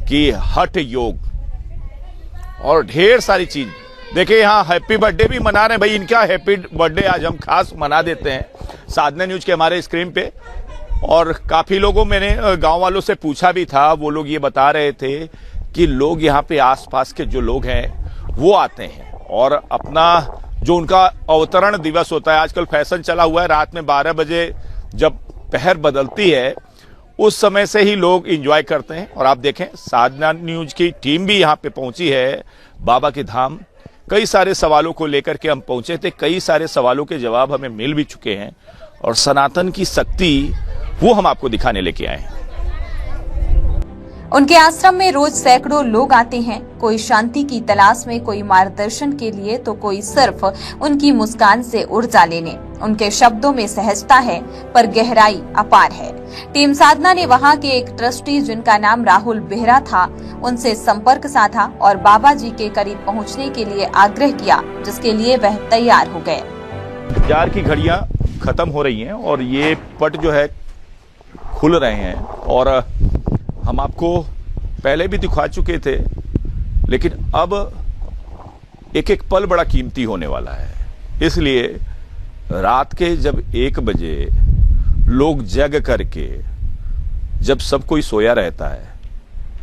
कि हठ योग और ढेर सारी चीज। देखिए यहाँ हैप्पी बर्थडे भी मना रहे हैं भाई, इनका हैप्पी बर्थडे आज हम खास मना देते हैं साधना न्यूज के हमारे स्क्रीन पे। और काफी लोगों, मैंने गांव वालों से पूछा भी था, वो लोग ये बता रहे थे कि लोग यहाँ पे आसपास के जो लोग हैं वो आते हैं और अपना जो उनका अवतरण दिवस होता है, आजकल फैशन चला हुआ है, रात में 12 बजे जब पहर बदलती है उस समय से ही लोग एंजॉय करते हैं। और आप देखें साधना न्यूज की टीम भी यहाँ पे पहुंची है बाबा के धाम। कई सारे सवालों को लेकर के हम पहुंचे थे, कई सारे सवालों के जवाब हमें मिल भी चुके हैं और सनातन की शक्ति वो हम आपको दिखाने लेके आए हैं। उनके आश्रम में रोज सैकड़ों लोग आते हैं, कोई शांति की तलाश में, कोई मार्गदर्शन के लिए, तो कोई सिर्फ उनकी मुस्कान से ऊर्जा लेने। उनके शब्दों में सहजता है पर गहराई अपार है। टीम साधना ने वहां के एक ट्रस्टी जिनका नाम राहुल बेहरा था उनसे संपर्क साधा और बाबा जी के करीब पहुंचने के लिए आग्रह किया, जिसके लिए वह तैयार हो गए। इंतजार की घड़ियां खत्म हो रही हैं और ये पट जो है खुल रहे हैं और हम आपको पहले भी दिखा चुके थे, लेकिन अब एक एक पल बड़ा कीमती होने वाला है। इसलिए रात के जब 1 बजे लोग जग करके, जब सब कोई सोया रहता है,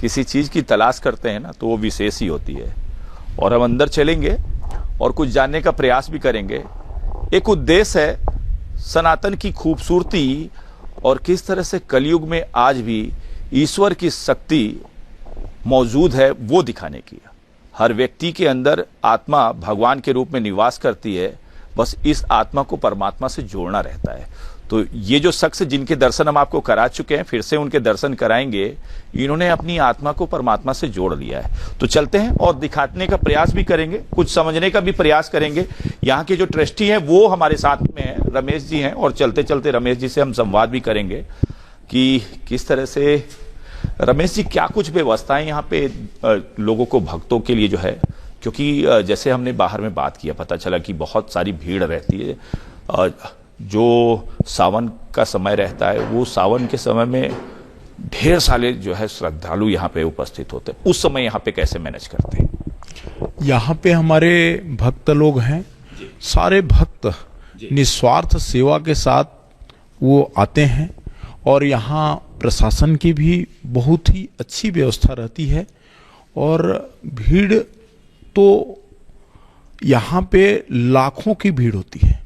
किसी चीज की तलाश करते हैं ना, तो वो विशेष ही होती है। और हम अंदर चलेंगे और कुछ जानने का प्रयास भी करेंगे। एक उद्देश्य है सनातन की खूबसूरती और किस तरह से कलयुग में आज भी ईश्वर की शक्ति मौजूद है वो दिखाने की। हर व्यक्ति के अंदर आत्मा भगवान के रूप में निवास करती है, बस इस आत्मा को परमात्मा से जोड़ना रहता है। तो ये जो शख्स जिनके दर्शन हम आपको करा चुके हैं, फिर से उनके दर्शन कराएंगे। इन्होंने अपनी आत्मा को परमात्मा से जोड़ लिया है। तो चलते हैं और दिखाने का प्रयास भी करेंगे, कुछ समझने का भी प्रयास करेंगे। यहाँ के जो ट्रस्टी हैं वो हमारे साथ में हैं, रमेश जी हैं, और चलते चलते रमेश जी से हम संवाद भी करेंगे कि किस तरह से, रमेश जी क्या कुछ व्यवस्थाएं यहाँ पे लोगों को, भक्तों के लिए जो है, क्योंकि जैसे हमने बाहर में बात किया, पता चला कि बहुत सारी भीड़ रहती है। जो सावन का समय रहता है, वो सावन के समय में ढेर सारे जो है श्रद्धालु यहाँ पे उपस्थित होते हैं। उस समय यहाँ पे कैसे मैनेज करते हैं? यहाँ पे हमारे भक्त लोग हैं, सारे भक्त निस्वार्थ सेवा के साथ वो आते हैं, और यहाँ प्रशासन की भी बहुत ही अच्छी व्यवस्था रहती है। और भीड़ तो यहाँ पे लाखों की भीड़ होती है,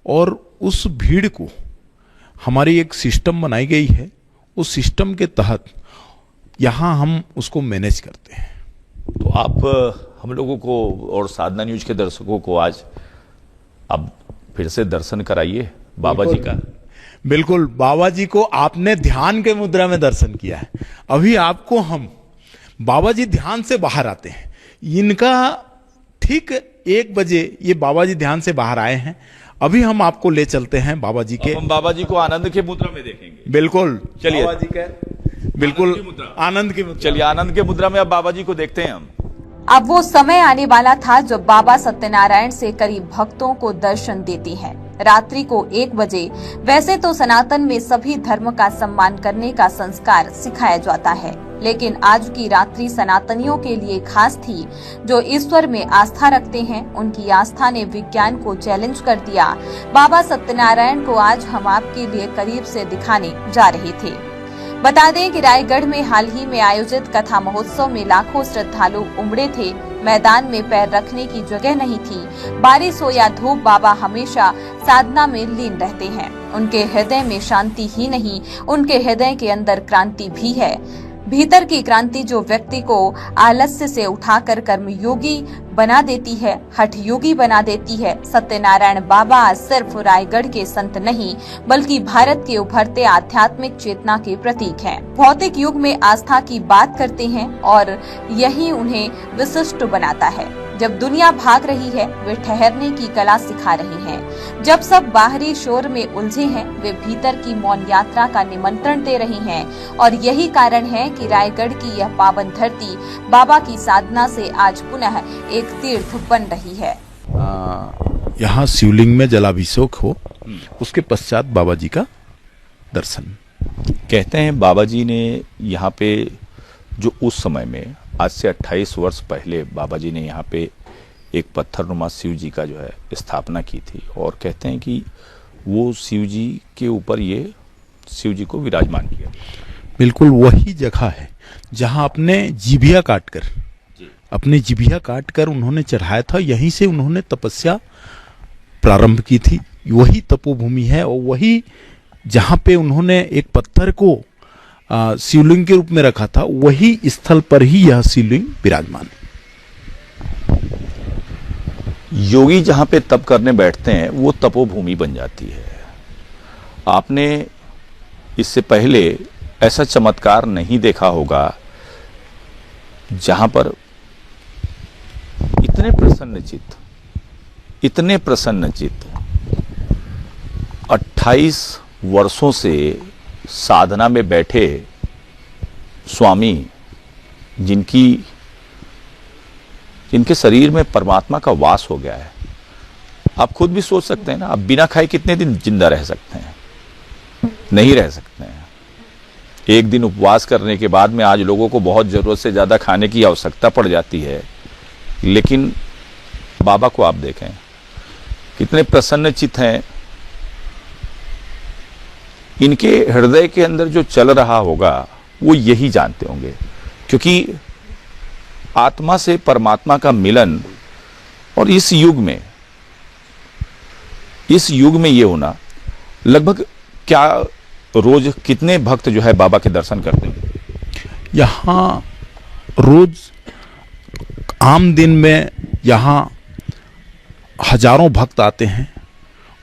और उस भीड़ को हमारी एक सिस्टम बनाई गई है। उस सिस्टम के तहत यहाँ हम उसको मैनेज करते हैं। तो आप हम लोगों को और साधना न्यूज के दर्शकों को आज अब फिर से दर्शन कराइए बाबा जी का। बिल्कुल, बाबा जी को आपने ध्यान के मुद्रा में दर्शन किया है। अभी आपको हम, बाबा जी ध्यान से बाहर आते हैं, इनका ठीक 1 बजे ये बाबा जी ध्यान से बाहर आए हैं। अभी हम आपको ले चलते हैं बाबा जी के, हम बाबा जी को आनंद के मुद्रा में देखेंगे। बिल्कुल, चलिए बाबा जी के बिल्कुल आनंद की मुद्रा, चलिए आनंद के मुद्रा में अब बाबा जी को देखते हैं हम। अब वो समय आने वाला था जब बाबा सत्यनारायण से करीब भक्तों को दर्शन देती हैं। रात्रि को 1 बजे। वैसे तो सनातन में सभी धर्म का सम्मान करने का संस्कार सिखाया जाता है, लेकिन आज की रात्रि सनातनियों के लिए खास थी। जो ईश्वर में आस्था रखते हैं, उनकी आस्था ने विज्ञान को चैलेंज कर दिया। बाबा सत्यनारायण को आज हम आपके लिए करीब से दिखाने जा रहे थे। बता दें कि रायगढ़ में हाल ही में आयोजित कथा महोत्सव में लाखों श्रद्धालु उमड़े थे। मैदान में पैर रखने की जगह नहीं थी। बारिश हो या धूप, बाबा हमेशा साधना में लीन रहते हैं। उनके हृदय में शांति ही नहीं, उनके हृदय के अंदर क्रांति भी है। भीतर की क्रांति जो व्यक्ति को आलस्य से उठाकर कर्मयोगी बना देती है, हठ योगी बना देती है। सत्यनारायण बाबा सिर्फ रायगढ़ के संत नहीं, बल्कि भारत के उभरते आध्यात्मिक चेतना के प्रतीक हैं। भौतिक युग में आस्था की बात करते हैं और यही उन्हें विशिष्ट बनाता है। जब दुनिया भाग रही है, वे ठहरने की कला सिखा रही हैं। जब सब बाहरी शोर में उलझे हैं, वे भीतर की मौन यात्रा का निमंत्रण दे रही हैं। और यही कारण है कि रायगढ़ की यह पावन धरती बाबा की साधना से आज पुनः एक तीर्थ बन रही है। यहाँ शिवलिंग में जलाभिषेक हो, उसके पश्चात बाबा जी का दर्शन। कहते हैं बाबा जी ने यहाँ पे जो उस समय में, आज से 28 वर्ष पहले बाबा जी ने यहाँ पे एक पत्थरनुमा शिव जी का जो है स्थापना की थी, और कहते हैं कि वो शिव जी के ऊपर ये शिव जी को विराजमान किया। बिल्कुल वही जगह है जहाँ अपने जिभिया काट कर उन्होंने चढ़ाया था। यहीं से उन्होंने तपस्या प्रारंभ की थी। वही तपोभूमि है, और वही जहाँ पे उन्होंने एक पत्थर को शिवलिंग के रूप में रखा था, वही स्थल पर ही यह शिवलिंग विराजमान है। योगी जहां पे तप करने बैठते हैं, वो तपोभूमि बन जाती है। आपने इससे पहले ऐसा चमत्कार नहीं देखा होगा जहां पर इतने प्रसन्न चित्त 28 वर्षों से साधना में बैठे स्वामी, जिनके शरीर में परमात्मा का वास हो गया है। आप खुद भी सोच सकते हैं ना, आप बिना खाए कितने दिन जिंदा रह सकते हैं? नहीं रह सकते हैं। एक दिन उपवास करने के बाद में आज लोगों को बहुत जरूरत से ज्यादा खाने की आवश्यकता पड़ जाती है, लेकिन बाबा को आप देखें कितने प्रसन्न चित्त हैं। इनके हृदय के अंदर जो चल रहा होगा वो यही जानते होंगे, क्योंकि आत्मा से परमात्मा का मिलन, और इस युग में ये होना, लगभग क्या रोज कितने भक्त जो है बाबा के दर्शन करते हैं? यहाँ रोज आम दिन में यहाँ हजारों भक्त आते हैं,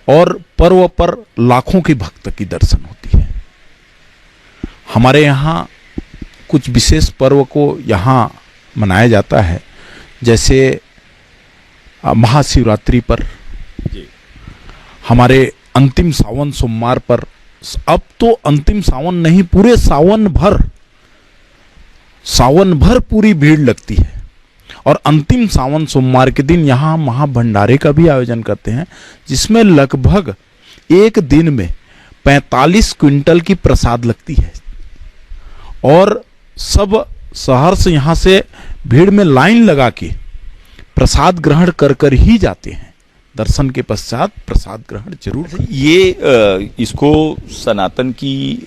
और पर्व पर लाखों के भक्त की दर्शन होती है। हमारे यहाँ कुछ विशेष पर्व को यहाँ मनाया जाता है, जैसे महाशिवरात्रि पर, हमारे अंतिम सावन सोमवार पर, अब तो अंतिम सावन नहीं, पूरे सावन भर पूरी भीड़ लगती है। और अंतिम सावन सोमवार के दिन यहाँ महाभंडारे का भी आयोजन करते हैं, जिसमें लगभग एक दिन में 45 क्विंटल की प्रसाद लगती है और सब शहर से यहाँ से भीड़ में लाइन लगा के प्रसाद ग्रहण कर ही जाते हैं। दर्शन के पश्चात प्रसाद ग्रहण जरूर। ये इसको सनातन की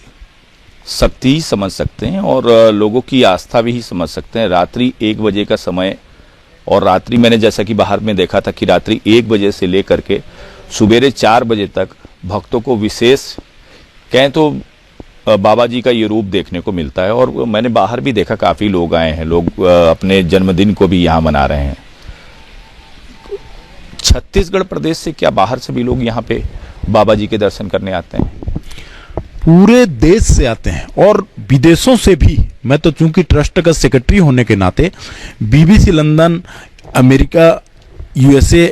शक्ति ही समझ सकते हैं और लोगों की आस्था भी ही समझ सकते हैं। रात्रि 1 बजे का समय, और रात्रि मैंने जैसा कि बाहर में देखा था कि रात्रि 1 बजे से लेकर के सुबेरे 4 बजे तक भक्तों को विशेष कहें तो बाबा जी का ये रूप देखने को मिलता है। और मैंने बाहर भी देखा काफी लोग आए हैं, लोग अपने जन्मदिन को भी यहाँ मना रहे हैं। छत्तीसगढ़ प्रदेश से क्या बाहर से भी लोग यहाँ पे बाबा जी के दर्शन करने आते हैं? पूरे देश से आते हैं और विदेशों से भी। मैं तो चूंकि ट्रस्ट का सेक्रेटरी होने के नाते BBC लंदन, अमेरिका, USA,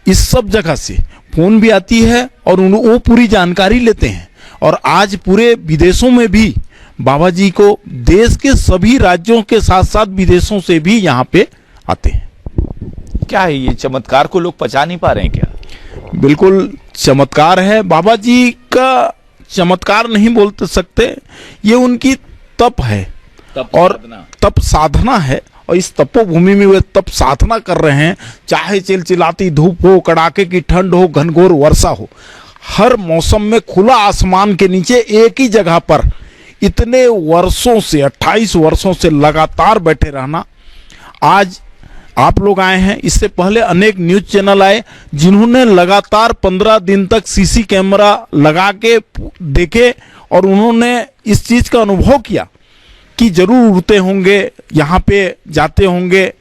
इस सब जगह से फोन भी आती है और वो पूरी जानकारी लेते हैं। और आज पूरे विदेशों में भी बाबा जी को, देश के सभी राज्यों के साथ साथ विदेशों से भी यहाँ पे आते हैं। क्या है ये चमत्कार को लोग पचा नहीं पा रहे हैं क्या? बिल्कुल चमत्कार है। बाबा जी का चमत्कार नहीं बोल सकते, ये उनकी तप है और तप साधना है। और इस तपोभूमि में वे तप साधना कर रहे हैं, चाहे चिलचिलाती धूप हो, कड़ाके की ठंड हो, घनघोर वर्षा हो, हर मौसम में खुला आसमान के नीचे एक ही जगह पर इतने वर्षों से, 28 वर्षों से लगातार बैठे रहना। आज आप लोग आए हैं, इससे पहले अनेक न्यूज चैनल आए जिन्होंने लगातार 15 दिन तक CC कैमरा लगा के देखे और उन्होंने इस चीज का अनुभव किया कि जरूर उड़ते होंगे, यहाँ पे जाते होंगे,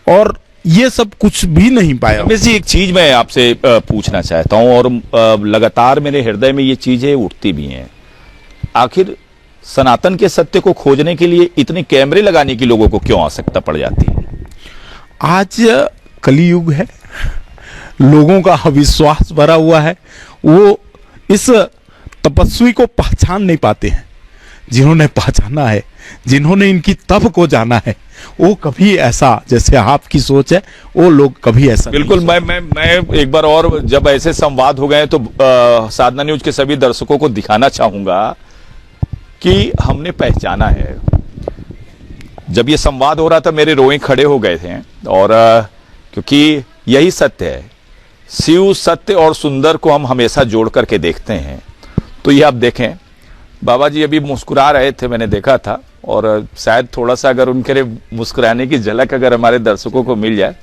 और ये सब कुछ भी नहीं पाया। रमेश जी, एक चीज मैं आपसे पूछना चाहता हूं और लगातार मेरे हृदय में ये चीजें उठती भी हैं। आखिर सनातन के सत्य को खोजने के लिए इतने कैमरे लगाने की लोगों को क्यों आवश्यकता पड़ जाती है? आज कलियुग है, लोगों का अविश्वास भरा हुआ है, वो इस तपस्वी को पहचान नहीं पाते हैं। जिन्होंने पहचाना है, जिन्होंने इनकी तप को जाना है, वो कभी ऐसा, जैसे आपकी सोच है, वो लोग कभी ऐसा बिल्कुल। मैं एक बार और, जब ऐसे संवाद हो गए तो साधना न्यूज के सभी दर्शकों को दिखाना चाहूंगा कि हमने पहचाना है। जब ये संवाद हो रहा था मेरे रोए खड़े हो गए थे, और क्योंकि यही सत्य है, शिव सत्य और सुंदर को हम हमेशा जोड़ करके देखते हैं। तो ये आप देखें, बाबा जी अभी मुस्कुरा रहे थे, मैंने देखा था, और शायद थोड़ा सा अगर उनके मुस्कुराने की झलक अगर हमारे दर्शकों को मिल जाए।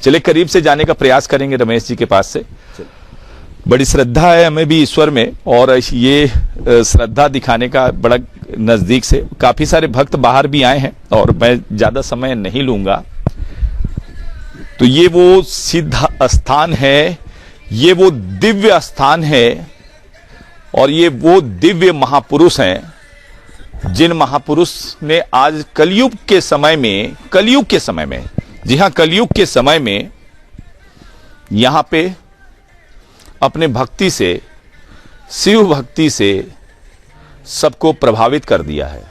चलिए करीब से जाने का प्रयास करेंगे रमेश जी के पास से। बड़ी श्रद्धा है हमें भी ईश्वर में, और ये श्रद्धा दिखाने का बड़ा नजदीक से। काफी सारे भक्त बाहर भी आए हैं और मैं ज्यादा समय नहीं लूंगा। तो ये वो सिद्ध स्थान है, ये वो दिव्य स्थान है, और ये वो दिव्य महापुरुष हैं जिन महापुरुष ने आज कलयुग के समय में, जी हां, कलयुग के समय में यहां पे अपने भक्ति से, शिव भक्ति से सबको प्रभावित कर दिया है।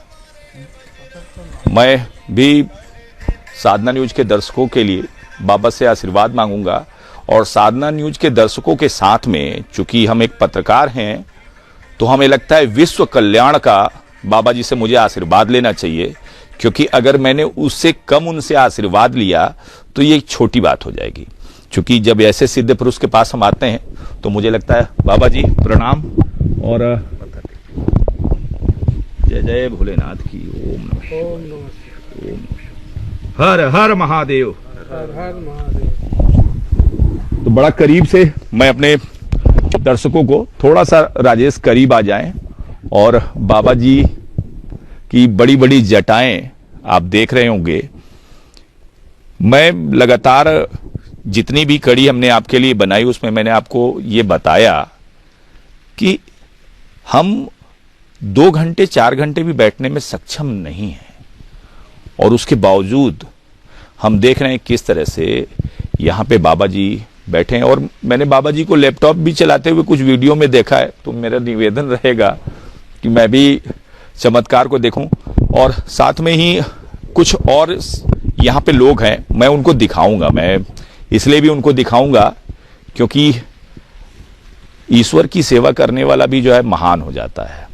मैं भी साधना न्यूज के दर्शकों के लिए बाबा से आशीर्वाद मांगूंगा, और साधना न्यूज के दर्शकों के साथ में, चूंकि हम एक पत्रकार हैं, तो हमें लगता है विश्व कल्याण का बाबा जी से मुझे आशीर्वाद लेना चाहिए, क्योंकि अगर मैंने उससे कम उनसे आशीर्वाद लिया तो ये एक छोटी बात हो जाएगी। क्योंकि जब ऐसे सिद्ध पुरुष के पास हम आते हैं तो मुझे लगता है, बाबा जी प्रणाम, और जय जय भोलेनाथ की। ओम नमः, हर हर महादेव, हर हर महादेव। तो बड़ा करीब से मैं अपने दर्शकों को, थोड़ा सा राजेश करीब आ जाएं, और बाबा जी की बड़ी बड़ी जटाएं आप देख रहे होंगे। मैं लगातार जितनी भी कड़ी हमने आपके लिए बनाई उसमें मैंने आपको ये बताया कि हम 2 घंटे 4 घंटे भी बैठने में सक्षम नहीं हैं, और उसके बावजूद हम देख रहे हैं किस तरह से यहाँ पे बाबा जी बैठे हैं। और मैंने बाबा जी को लैपटॉप भी चलाते हुए कुछ वीडियो में देखा है, तो मेरा निवेदन रहेगा कि मैं भी चमत्कार को देखूं, और साथ में ही कुछ और यहाँ पे लोग हैं, मैं उनको दिखाऊंगा। मैं इसलिए भी उनको दिखाऊंगा क्योंकि ईश्वर की सेवा करने वाला भी जो है महान हो जाता है।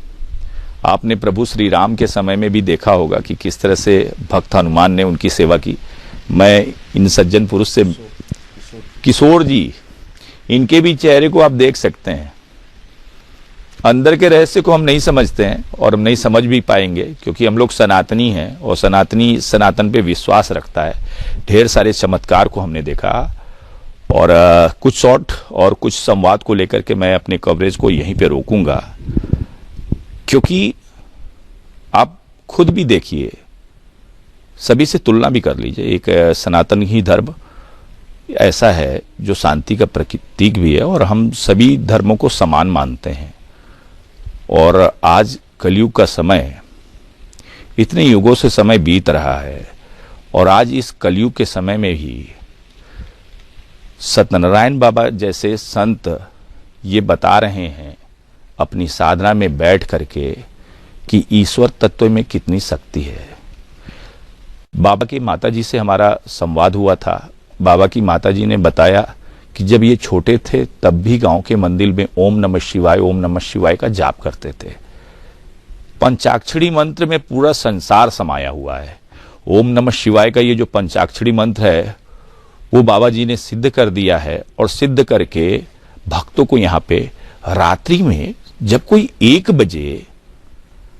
आपने प्रभु श्री राम के समय में भी देखा होगा कि किस तरह से भक्त हनुमान ने उनकी सेवा की। मैं इन सज्जन पुरुष से, किशोर जी, इनके भी चेहरे को आप देख सकते हैं। अंदर के रहस्य को हम नहीं समझते हैं और हम नहीं समझ भी पाएंगे, क्योंकि हम लोग सनातनी हैं और सनातनी सनातन पे विश्वास रखता है। ढेर सारे चमत्कार को हमने देखा, और कुछ शॉर्ट और कुछ संवाद को लेकर के मैं अपने कवरेज को यहीं पे रोकूंगा, क्योंकि आप खुद भी देखिए, सभी से तुलना भी कर लीजिए। एक सनातन ही धर्म ऐसा है जो शांति का प्रतीक भी है, और हम सभी धर्मों को समान मानते हैं। और आज कलयुग का समय, इतने युगों से समय बीत रहा है, और आज इस कलयुग के समय में भी सत्यनारायण बाबा जैसे संत ये बता रहे हैं अपनी साधना में बैठ करके कि ईश्वर तत्व में कितनी शक्ति है। बाबा की माताजी से हमारा संवाद हुआ था। बाबा की माताजी ने बताया कि जब ये छोटे थे तब भी गांव के मंदिर में ओम नमः शिवाय का जाप करते थे। पंचाक्षरी मंत्र में पूरा संसार समाया हुआ है। ओम नमः शिवाय का ये जो पंचाक्षरी मंत्र है वो बाबा जी ने सिद्ध कर दिया है, और सिद्ध करके भक्तों को यहाँ पे रात्रि में जब कोई 1 बजे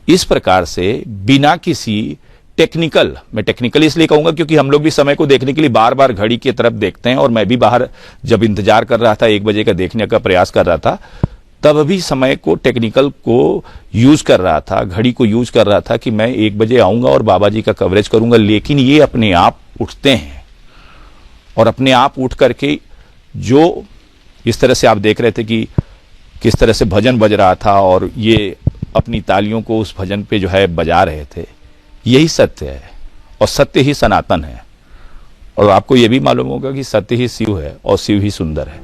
इस प्रकार से बिना किसी टेक्निकल, मैं टेक्निकल इसलिए कहूंगा क्योंकि हम लोग भी समय को देखने के लिए बार बार घड़ी की तरफ देखते हैं, और मैं भी बाहर जब इंतजार कर रहा था 1 बजे का देखने का प्रयास कर रहा था, तब भी समय को टेक्निकल को यूज कर रहा था, घड़ी को यूज कर रहा था कि मैं 1 बजे आऊंगा और बाबा जी का कवरेज करूंगा। लेकिन ये अपने आप उठते हैं, और अपने आप उठ करके जो इस तरह से आप देख रहे थे कि किस तरह से भजन बज रहा था, और ये अपनी तालियों को उस भजन पे जो है बजा रहे थे। यही सत्य है, और सत्य ही सनातन है। और आपको यह भी मालूम होगा कि सत्य ही शिव है और शिव ही सुंदर है।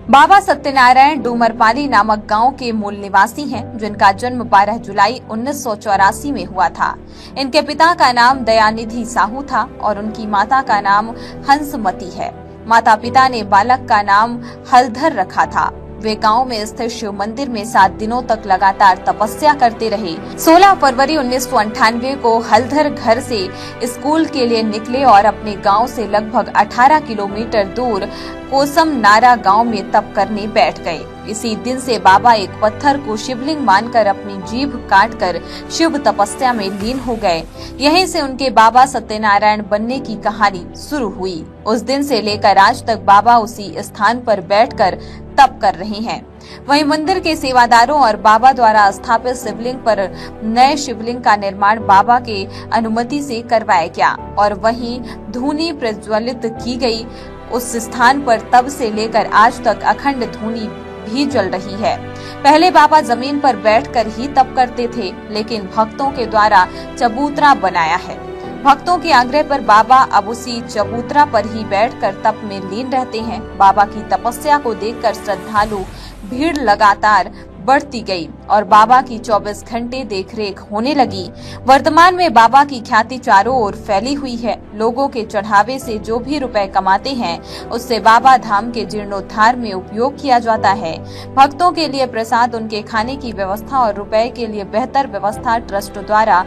बाबा सत्यनारायण डूमरपाली नामक गांव के मूल निवासी हैं, जिनका जन्म 12 जुलाई 1984 में हुआ था। इनके पिता का नाम दयानिधि साहू था और उनकी माता का नाम हंसमती है। माता पिता ने बालक का नाम हलधर रखा था। वे गांव में स्थित शिव मंदिर में 7 दिनों तक लगातार तपस्या करते रहे। 16 फरवरी 1998 को हलधर घर से स्कूल के लिए निकले और अपने गांव से लगभग 18 किलोमीटर दूर कोसम नारा गांव में तप करने बैठ गए। इसी दिन से बाबा एक पत्थर को शिवलिंग मानकर अपनी जीभ काटकर शिव तपस्या में लीन हो गए। यहीं से उनके बाबा सत्यनारायण बनने की कहानी शुरू हुई। उस दिन से लेकर आज तक बाबा उसी स्थान पर बैठकर तप कर रहे हैं। वहीं मंदिर के सेवादारों और बाबा द्वारा स्थापित शिवलिंग पर नए शिवलिंग का निर्माण बाबा के अनुमति से करवाया गया और वहीं धूनी प्रज्वलित की गई। उस स्थान पर तब से लेकर आज तक अखंड धूनी भी जल रही है। पहले बाबा जमीन पर बैठकर ही तप करते थे, लेकिन भक्तों के द्वारा चबूतरा बनाया है। भक्तों के आग्रह पर बाबा अब उसी चबूतरा पर ही बैठकर तप में लीन रहते हैं। बाबा की तपस्या को देखकर श्रद्धालु भीड़ लगातार बढ़ती गई और बाबा की 24 घंटे देखरेख होने लगी। वर्तमान में बाबा की ख्याति चारों ओर फैली हुई है। लोगों के चढ़ावे से जो भी रुपए कमाते हैं, उससे बाबा धाम के जीर्णोद्धार में उपयोग किया जाता है। भक्तों के लिए प्रसाद, उनके खाने की व्यवस्था और रुपए के लिए बेहतर व्यवस्था ट्रस्ट द्वारा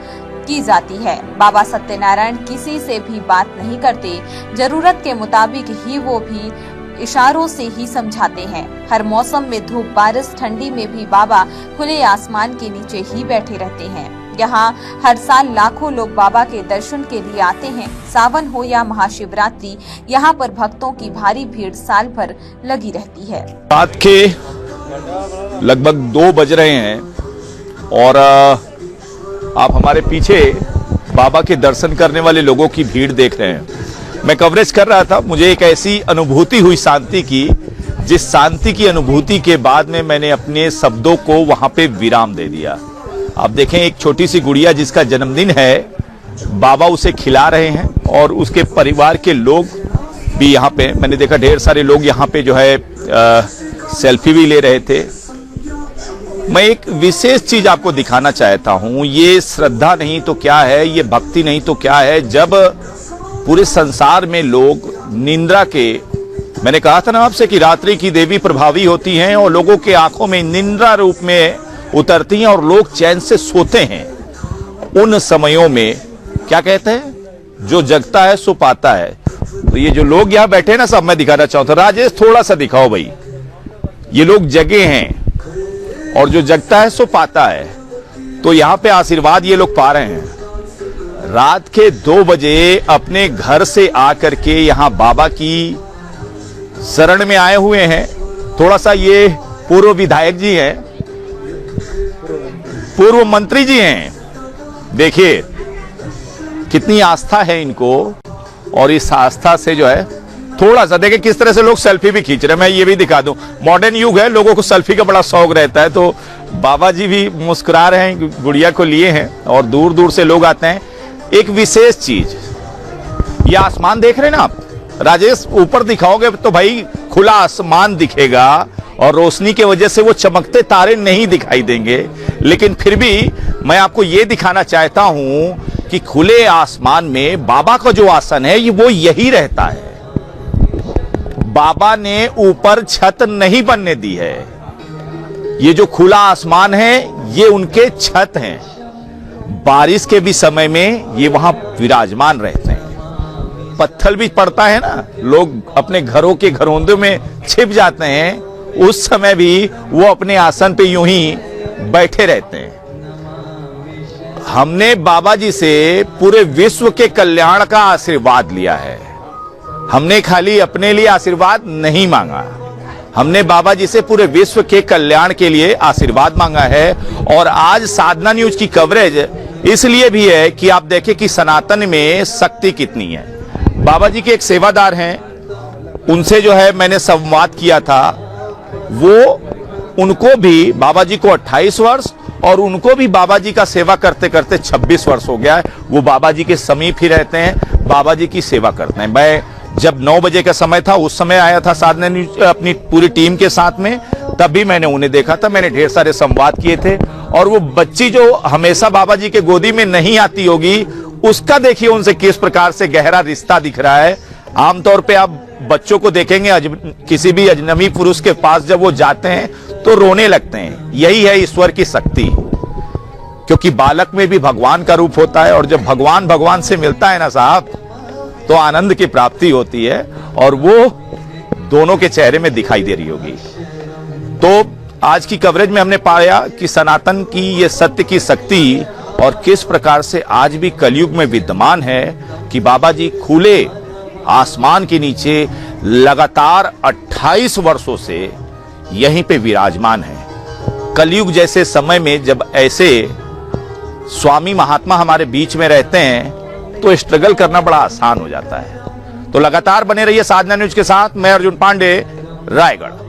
की जाती है। बाबा सत्यनारायण किसी से भी बात नहीं करते, जरूरत के मुताबिक ही वो भी इशारों से ही समझाते हैं। हर मौसम में धूप, बारिश, ठंडी में भी बाबा खुले आसमान के नीचे ही बैठे रहते हैं। यहाँ हर साल लाखों लोग बाबा के दर्शन के लिए आते हैं। सावन हो या महाशिवरात्रि, यहाँ पर भक्तों की भारी भीड़ साल भर लगी रहती है। रात के लगभग 2 बज रहे हैं और आप हमारे पीछे बाबा के दर्शन करने वाले लोगों की भीड़ देख रहे हैं। मैं कवरेज कर रहा था, मुझे एक ऐसी अनुभूति हुई शांति की जिस शांति की अनुभूति के बाद में मैंने अपने शब्दों को वहां पे विराम दे दिया। आप देखें, एक छोटी सी गुड़िया जिसका जन्मदिन है, बाबा उसे खिला रहे हैं और उसके परिवार के लोग भी यहाँ पे, मैंने देखा ढेर सारे लोग यहाँ पे जो है सेल्फी भी ले रहे थे। मैं एक विशेष चीज आपको दिखाना चाहता हूं। ये श्रद्धा नहीं तो क्या है, ये भक्ति नहीं तो क्या है, जब पूरे संसार में लोग निंद्रा के, मैंने कहा था ना आपसे कि रात्रि की देवी प्रभावी होती हैं और लोगों के आंखों में निंद्रा रूप में उतरती हैं और लोग चैन से सोते हैं। उन समयों में क्या कहते हैं, जो जगता है सो पाता है। तो ये जो लोग यहां बैठे हैं ना, सब मैं दिखाना चाहता हूं। राजेश थोड़ा सा दिखाओ भाई। ये लोग जगे हैं और जो जगता है सो पाता है। तो यहां पे आशीर्वाद ये लोग पा रहे हैं। रात के 2 बजे अपने घर से आकर के यहां बाबा की शरण में आए हुए हैं। थोड़ा सा ये पूर्व विधायक जी हैं, पूर्व मंत्री जी हैं। देखिए कितनी आस्था है इनको, और इस आस्था से जो है थोड़ा सा देखिए किस तरह से लोग सेल्फी भी खींच रहे हैं। मैं ये भी दिखा दूं, मॉडर्न युग है, लोगों को सेल्फी का बड़ा शौक रहता है। तो बाबा जी भी मुस्कुरा रहे हैं, गुड़िया को लिए हैं और दूर दूर से लोग आते हैं। एक विशेष चीज, ये आसमान देख रहे हैं ना आप राजेश, ऊपर दिखाओगे तो भाई खुला आसमान दिखेगा और रोशनी की वजह से वो चमकते तारे नहीं दिखाई देंगे। लेकिन फिर भी मैं आपको ये दिखाना चाहता हूं कि खुले आसमान में बाबा का जो आसन है, ये वो यही रहता है। बाबा ने ऊपर छत नहीं बनने दी है। ये जो खुला आसमान है, ये उनके छत हैं। बारिश के भी समय में ये वहां विराजमान रहते हैं। पत्थर भी पड़ता है ना, लोग अपने घरों के घरोंदों में छिप जाते हैं, उस समय भी वो अपने आसन पे यूं ही बैठे रहते हैं। हमने बाबा जी से पूरे विश्व के कल्याण का आशीर्वाद लिया है। हमने खाली अपने लिए आशीर्वाद नहीं मांगा, हमने बाबा जी से पूरे विश्व के कल्याण के लिए आशीर्वाद मांगा है। और आज साधना न्यूज की कवरेज इसलिए भी है कि आप देखें कि सनातन में शक्ति कितनी है। बाबा जी के एक सेवादार हैं, उनसे जो है मैंने संवाद किया था। वो उनको भी, बाबा जी को 28 वर्ष और उनको भी बाबा जी का सेवा करते करते 26 वर्ष हो गया है। वो बाबा जी के समीप ही रहते हैं, बाबा जी की सेवा करते हैं। मैं जब 9 बजे का समय था, उस समय आया था साधना न्यूज अपनी पूरी टीम के साथ में, तब भी मैंने उन्हें देखा था। मैंने ढेर सारे संवाद किए थे। और वो बच्ची जो हमेशा बाबा जी के गोदी में नहीं आती होगी, उसका देखिए उनसे किस प्रकार से गहरा रिश्ता दिख रहा है। आमतौर पे आप बच्चों को देखेंगे किसी भी अजनबी पुरुष के पास जब वो जाते हैं तो रोने लगते हैं। यही है ईश्वर की शक्ति, क्योंकि बालक में भी भगवान का रूप होता है। और जब भगवान भगवान से मिलता है ना साहब, तो आनंद की प्राप्ति होती है, और वो दोनों के चेहरे में दिखाई दे रही होगी। तो आज की कवरेज में हमने पाया कि सनातन की ये सत्य की शक्ति और किस प्रकार से आज भी कलयुग में विद्यमान है कि बाबा जी खुले आसमान के नीचे लगातार 28 वर्षों से यहीं पे विराजमान है। कलयुग जैसे समय में जब ऐसे स्वामी महात्मा हमारे बीच में रहते हैं तो स्ट्रगल करना बड़ा आसान हो जाता है। तो लगातार बने रहिए साधना न्यूज के साथ। मैं अर्जुन पांडे, रायगढ़।